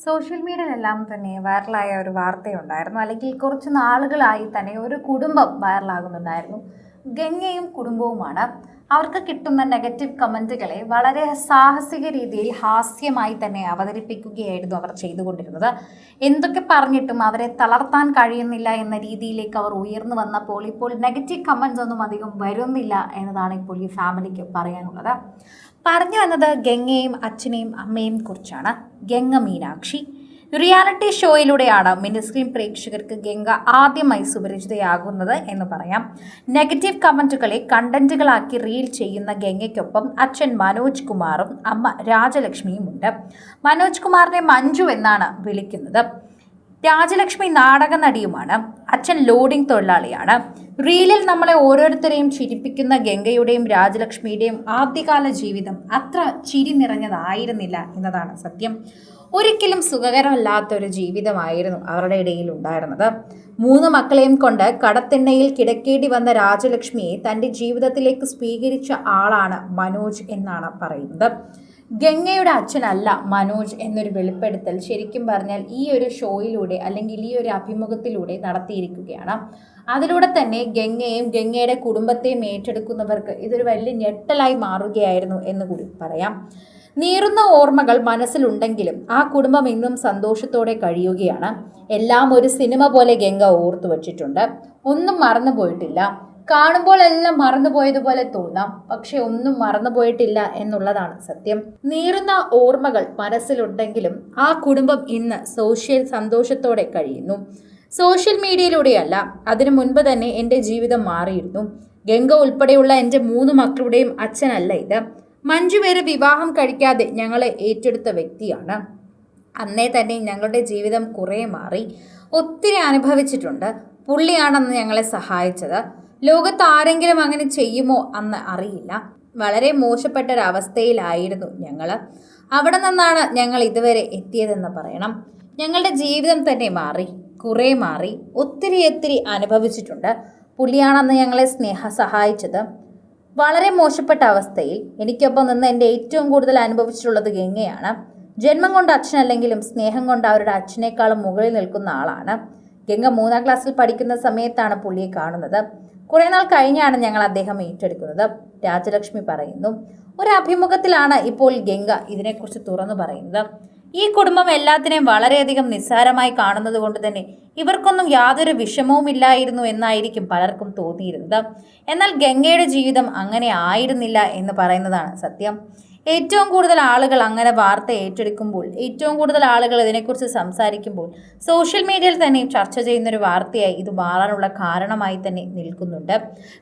Social മീഡിയയിലെല്ലാം തന്നെ വൈറലായ ഒരു വാർത്തയുണ്ടായിരുന്നു. അല്ലെങ്കിൽ കുറച്ച് നാളുകളായി തന്നെ ഒരു കുടുംബം വൈറലാകുന്നുണ്ടായിരുന്നു. ഗംഗയും കുടുംബവുമാണ്. അവർക്ക് കിട്ടുന്ന നെഗറ്റീവ് കമൻറ്റുകളെ വളരെ സാഹസിക രീതിയിൽ ഹാസ്യമായി തന്നെ അവതരിപ്പിക്കുകയായിരുന്നു അവർ ചെയ്തുകൊണ്ടിരുന്നത്. എന്തൊക്കെ പറഞ്ഞിട്ടും അവരെ തളർത്താൻ കഴിയുന്നില്ല എന്ന രീതിയിലേക്ക് അവർ ഉയർന്നു വന്നപ്പോൾ ഇപ്പോൾ നെഗറ്റീവ് കമൻറ്റ്സ് ഒന്നും അധികം വരുന്നില്ല എന്നതാണ് ഇപ്പോൾ ഈ ഫാമിലിക്ക് പറയാനുള്ളത്. പറഞ്ഞു വന്നത് ഗംഗയും അച്ഛനെയും അമ്മയും കുറിച്ചാണ്. ഗംഗ മീനാക്ഷി റിയാലിറ്റി ഷോയിലൂടെയാണ് മിനി സ്ക്രീൻ പ്രേക്ഷകർക്ക് ഗംഗ ആദ്യമായി സുപരിചിതയാകുന്നത് എന്ന് പറയാം. നെഗറ്റീവ് കമന്റുകളെ കണ്ടന്റുകളാക്കി റീൽ ചെയ്യുന്ന ഗംഗയ്ക്കൊപ്പം അച്ഛൻ മനോജ് കുമാറും അമ്മ രാജലക്ഷ്മിയും ഉണ്ട്. മനോജ് കുമാറിനെ മഞ്ജു എന്നാണ് വിളിക്കുന്നത്. രാജലക്ഷ്മി നാടക നടിയുമാണ്. അച്ഛൻ ലോഡിംഗ് തൊഴിലാളിയാണ്. റീലിൽ നമ്മളെ ഓരോരുത്തരെയും ചിരിപ്പിക്കുന്ന ഗംഗയുടെയും രാജലക്ഷ്മിയുടെയും ആദ്യകാല ജീവിതം അത്ര ചിരി നിറഞ്ഞതായിരുന്നില്ല എന്നതാണ് സത്യം. ഒരിക്കലും സുഖകരമല്ലാത്തൊരു ജീവിതമായിരുന്നു അവരുടെ ഇടയിൽ ഉണ്ടായിരുന്നത്. 3 മക്കളെയും കൊണ്ട് കടത്തിണ്ണയിൽ കിടക്കേണ്ടി വന്ന രാജലക്ഷ്മിയെ തൻ്റെ ജീവിതത്തിലേക്ക് സ്വീകരിച്ച ആളാണ് മനോജ് എന്നാണ് പറയുന്നത്. ഗംഗയുടെ അച്ഛനല്ല മനോജ് എന്നൊരു വെളിപ്പെടുത്തൽ ശരിക്കും പറഞ്ഞാൽ ഈ ഒരു ഷോയിലൂടെ അല്ലെങ്കിൽ ഈ ഒരു അഭിമുഖത്തിലൂടെ നടത്തിയിരിക്കുകയാണ്. അതിലൂടെ തന്നെ ഗംഗയും ഗംഗയുടെ കുടുംബത്തെയും ഏറ്റെടുക്കുന്നവർക്ക് ഇതൊരു വലിയ ഞെട്ടലായി മാറുകയായിരുന്നു എന്ന് കൂടി പറയാം. നീറുന്ന ഓർമ്മകൾ മനസ്സിലുണ്ടെങ്കിലും ആ കുടുംബം ഇന്നും സന്തോഷത്തോടെ കഴിയുകയാണ്. എല്ലാം ഒരു സിനിമ പോലെ ഗംഗ ഓർത്തു വച്ചിട്ടുണ്ട്. ഒന്നും മറന്നുപോയിട്ടില്ല. കാണുമ്പോൾ എല്ലാം മറന്നുപോയതുപോലെ തോന്നാം, പക്ഷെ ഒന്നും മറന്നുപോയിട്ടില്ല എന്നുള്ളതാണ് സത്യം. നീറുന്ന ഓർമ്മകൾ മനസ്സിലുണ്ടെങ്കിലും ആ കുടുംബം ഇന്ന് സന്തോഷത്തോടെ കഴിയുന്നു. സോഷ്യൽ മീഡിയയിലൂടെയല്ല, അതിനു മുൻപ് തന്നെ എൻ്റെ ജീവിതം മാറിയിരുന്നു. ഗംഗ ഉൾപ്പെടെയുള്ള എൻ്റെ 3 മക്കളുടെയും അച്ഛനല്ല ഇത്. മഞ്ജു വരെ വിവാഹം കഴിക്കാതെ ഞങ്ങളെ ഏറ്റെടുത്ത വ്യക്തിയാണ്. അന്നേ തന്നെ ഞങ്ങളുടെ ജീവിതം കുറേ മാറി. ഒത്തിരി അനുഭവിച്ചിട്ടുണ്ട്. പുള്ളിയാണെന്ന് ഞങ്ങളെ സഹായിച്ചത്. ലോകത്ത് ആരെങ്കിലും അങ്ങനെ ചെയ്യുമോ അന്ന് അറിയില്ല. വളരെ മോശപ്പെട്ടൊരവസ്ഥയിലായിരുന്നു ഞങ്ങൾ. അവിടെ നിന്നാണ് ഞങ്ങൾ ഇതുവരെ എത്തിയതെന്ന് പറയണം. ഞങ്ങളുടെ ജീവിതം തന്നെ മാറി, കുറേ മാറി. ഒത്തിരി അനുഭവിച്ചിട്ടുണ്ട്. പുള്ളിയാണെന്ന് ഞങ്ങളെ സഹായിച്ചത്. വളരെ മോശപ്പെട്ട അവസ്ഥയിൽ എനിക്കൊപ്പം നിന്ന് എൻ്റെ ഏറ്റവും കൂടുതൽ അനുഭവിച്ചിട്ടുള്ളത് ഗംഗയാണ്. ജന്മം കൊണ്ട് അച്ഛനല്ലെങ്കിലും സ്നേഹം കൊണ്ട് അവരുടെ അച്ഛനേക്കാളും മുകളിൽ നിൽക്കുന്ന ആളാണ്. ഗംഗ 3ാം ക്ലാസ്സിൽ പഠിക്കുന്ന സമയത്താണ് പുള്ളിയെ കാണുന്നത്. കുറേ നാൾ കഴിഞ്ഞാണ് ഞങ്ങൾ അദ്ദേഹം ഏറ്റെടുക്കുന്നത്. രാജലക്ഷ്മി പറയുന്നു. ഒരു അഭിമുഖത്തിലാണ് ഇപ്പോൾ ഗംഗ ഇതിനെക്കുറിച്ച് തുറന്നു പറയുന്നത്. ഈ കുടുംബം എല്ലാത്തിനെയും വളരെയധികം നിസ്സാരമായി കാണുന്നത് കൊണ്ട് തന്നെ ഇവർക്കൊന്നും യാതൊരു വിഷമവും ഇല്ലായിരുന്നു എന്നായിരിക്കും പലർക്കും തോന്നിയിരുന്നത്. എന്നാൽ ഗംഗയുടെ ജീവിതം അങ്ങനെ ആയിരുന്നില്ല എന്ന് പറയുന്നതാണ് സത്യം. ഏറ്റവും കൂടുതൽ ആളുകൾ അങ്ങനെ വാർത്ത ഏറ്റെടുക്കുമ്പോൾ, ഏറ്റവും കൂടുതൽ ആളുകൾ ഇതിനെക്കുറിച്ച് സംസാരിക്കുമ്പോൾ സോഷ്യൽ മീഡിയയിൽ തന്നെ ചർച്ച ചെയ്യുന്നൊരു വാർത്തയായി ഇത് മാറാനുള്ള കാരണമായി തന്നെ നിൽക്കുന്നുണ്ട്.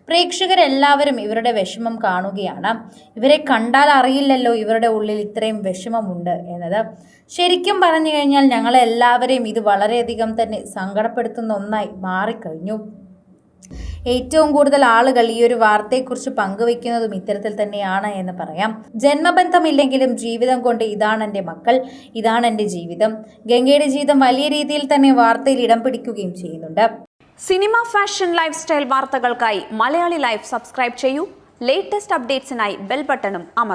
പ്രേക്ഷകരെല്ലാവരും ഇവരുടെ വിഷമം കാണുകയാണ്. ഇവരെ കണ്ടാൽ അറിയില്ലല്ലോ ഇവരുടെ ഉള്ളിൽ ഇത്രയും വിഷമമുണ്ട് എന്നത്. ശരിക്കും പറഞ്ഞു കഴിഞ്ഞാൽ ഞങ്ങളെല്ലാവരെയും ഇത് വളരെയധികം തന്നെ സങ്കടപ്പെടുത്തുന്ന ഒന്നായി മാറിക്കഴിഞ്ഞു. ഏറ്റവും കൂടുതൽ ആളുകൾ ഈ ഒരു വാർത്തയെക്കുറിച്ച് പങ്കുവെക്കുന്നതും ഇത്തരത്തിൽ തന്നെയാണ് എന്ന് പറയാം. ജന്മബന്ധമില്ലെങ്കിലും ജീവിതം കൊണ്ട് ഇതാണ് എൻ്റെ മക്കൾ, ഇതാണ് എൻ്റെ ജീവിതം. ഗംഗയുടെ ജീവിതം വലിയ രീതിയിൽ തന്നെ വാർത്തയിൽ ഇടം പിടിക്കുകയും ചെയ്യുന്നുണ്ട്. സിനിമ, ഫാഷൻ, ലൈഫ് സ്റ്റൈൽ വാർത്തകൾക്കായി മലയാളി ലൈഫ് സബ്സ്ക്രൈബ് ചെയ്യൂ. ലേറ്റസ്റ്റ് അപ്ഡേറ്റ്സിനായി ബെൽ ബട്ടണും അമർത്തുക.